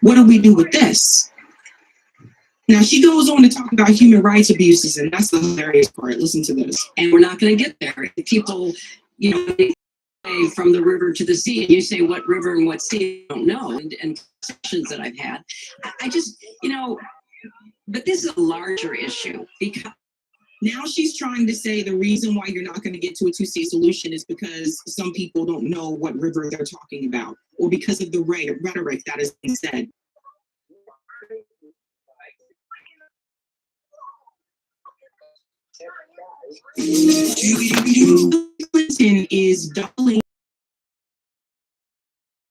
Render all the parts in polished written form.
What do we do with this? Now she goes on to talk about human rights abuses, and that's the hilarious part. Listen to this. And we're not going to get there. People, they say from the river to the sea, and you say what river and what sea, I don't know. And discussions that I've had, I just, but this is a larger issue because now she's trying to say the reason why you're not going to get to a two-state solution is because some people don't know what river they're talking about, or because of the rhetoric that is being said. Clinton is doubling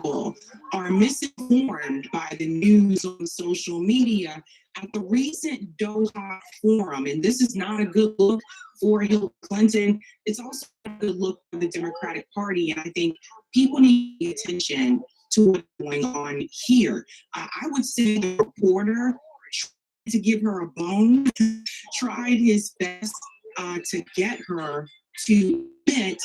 people are misinformed by the news on social media at the recent Doha forum, and this is not a good look for Hillary Clinton. It's also not a good look for the Democratic Party, and I think people need to pay attention to what's going on here. I would say the reporter tried to give her a bone, tried his best to get her to admit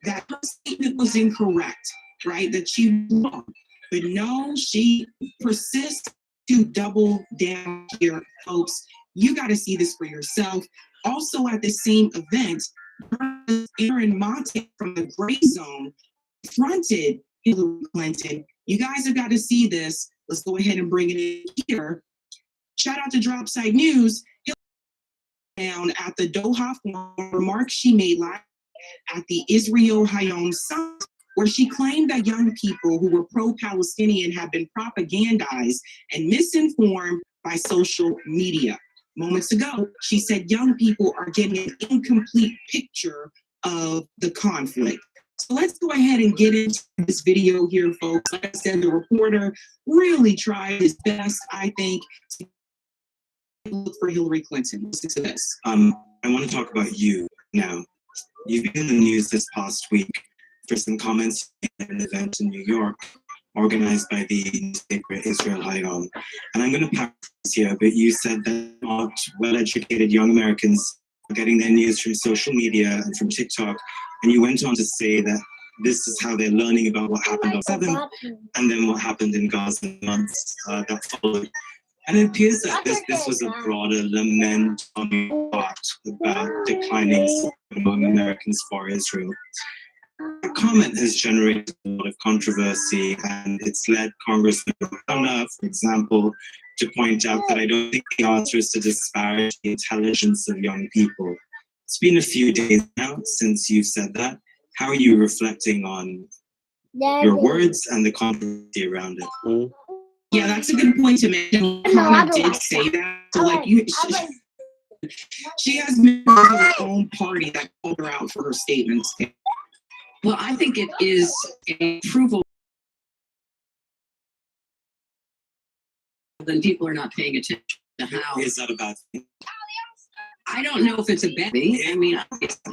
that her statement was incorrect, right? That she was wrong. But no, she persists to double down here, folks. You got to see this for yourself. Also at the same event, Aaron Monte from the Gray Zone confronted Hillary Clinton. You guys have got to see this. Let's go ahead and bring it in here. Shout out to Dropside News. Down at the Doha forum, remarks she made last at the Israel Hayom Summit, where she claimed that young people who were pro-Palestinian have been propagandized and misinformed by social media. Moments ago, she said young people are getting an incomplete picture of the conflict. So let's go ahead and get into this video here, folks. Like I said, the reporter really tried his best, I think, to look for Hillary Clinton. Listen to this. I want to talk about you now. You've been in the news this past week for some comments at an event in New York organized by the newspaper Israel Hayom. And I'm going to paraphrase here, but you said that not well-educated young Americans are getting their news from social media and from TikTok. And you went on to say that this is how they're learning about what happened on 7 and then what happened in Gaza in the months that followed. And it appears that this was a broader lament on your part about declining support among Americans for Israel. The comment has generated a lot of controversy, and it's led Congressman O'Connor, for example, to point out that I don't think the answer is to disparage the intelligence of young people. It's been a few days now since you've said that. How are you reflecting on your words and the controversy around it? Yeah, that's a good point to make. O'Connor did say that. So, like, she has members of her own party that called her out for her statements. Well, I think it is a approval. Then people are not paying attention to how. Is that a bad thing? I don't know if it's a bad thing. I mean,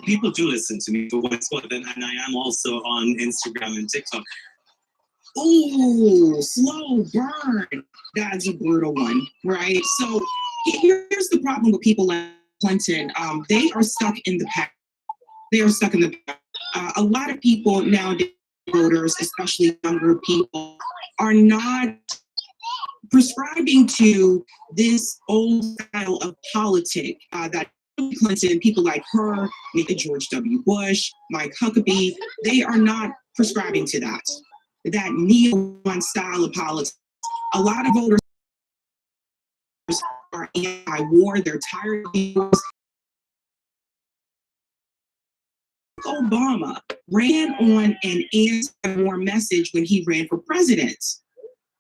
people do listen to me for what it's worth, and I am also on Instagram and TikTok. Oh, slow burn. That's a brutal one, right? So here's the problem with people like Clinton. They are stuck in the past. They are stuck in the past. A lot of people nowadays, voters, especially younger people, are not prescribing to this old style of politics that Clinton, people like her, George W. Bush, Mike Huckabee, they are not prescribing to that neo-con style of politics. A lot of voters are anti-war. They're tired of wars. Obama ran on an anti-war message when he ran for president.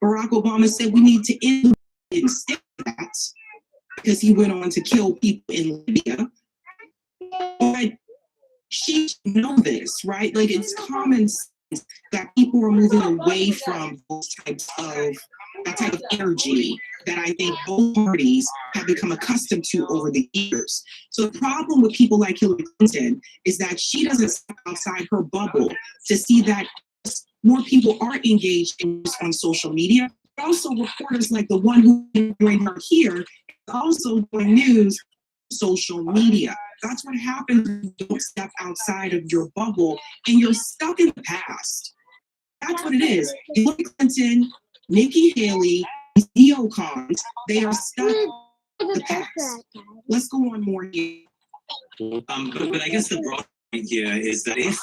Barack Obama said we need to end that because he went on to kill people in Libya. But she should know this, right? Like, it's common sense that people are moving away from those types of that type of energy that I think both parties have become accustomed to over the years. So the problem with people like Hillary Clinton is that she doesn't step outside her bubble to see that more people are engaged in this on social media. But also reporters like the one who is doing her here, also doing news social media. That's what happens when you don't step outside of your bubble and you're stuck in the past. That's what it is. Hillary Clinton, Nikki Haley, neocons, they are stuck in the past. Let's go on more here. But I guess the broad point here is that if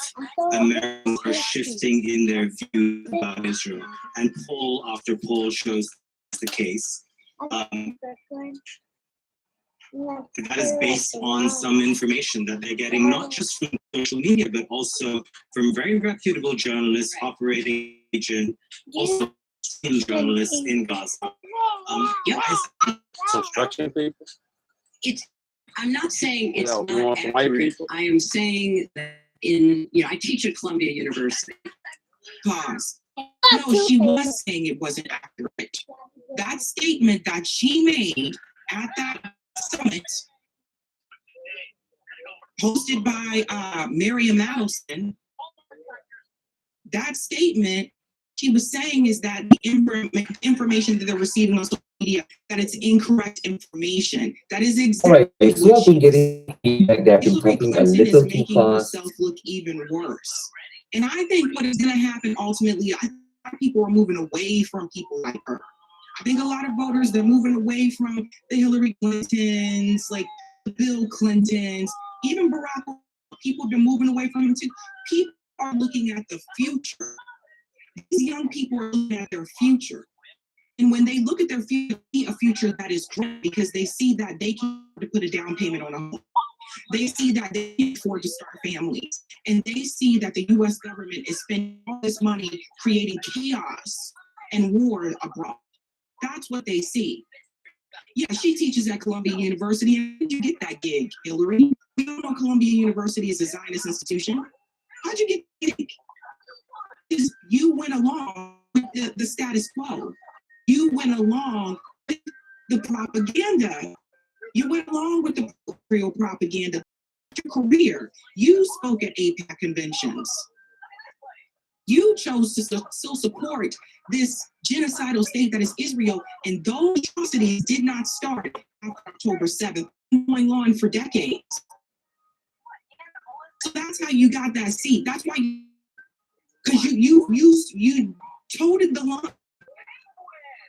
Americans are shifting in their views about Israel, and poll after poll shows that's the case, that is based on some information that they're getting not just from social media, but also from very reputable journalists, operating agent, also journalists in Gaza. Yeah, Construction people. I'm not saying it's You not want some white accurate. people? I am saying that I teach at Columbia University. pause. No, she was saying it wasn't accurate. That statement that she made at that summit, hosted by Miriam Adelson, that statement she was saying is that the information that they're receiving on social media, that it's incorrect information. That is exactly Alright, so what I've she been was getting feedback that I've been Hillary talking a Clinton is little too making fast. herself look even worse. And I think what is going to happen ultimately, I think people are moving away from people like her. I think a lot of voters, they're moving away from the Hillary Clintons, like the Bill Clintons, even Barack Obama. People have been moving away from him too. People are looking at the future. These young people are looking at their future. And when they look at their future, a future that is great because they see that they can put a down payment on a home. They see that they can afford to start families. And they see that the US government is spending all this money creating chaos and war abroad. That's what they see. Yeah, she teaches at Columbia University. And how did you get that gig, Hillary? We don't know Columbia University is a Zionist institution. How'd you get the gig? Because you went along with the status quo. You went along with the propaganda. You went along with the real propaganda. Your career, you spoke at APAC conventions. You chose to still support this genocidal state that is Israel, and those atrocities did not start after October 7th, going on for decades. So that's how you got that seat. That's why, because you toted the line.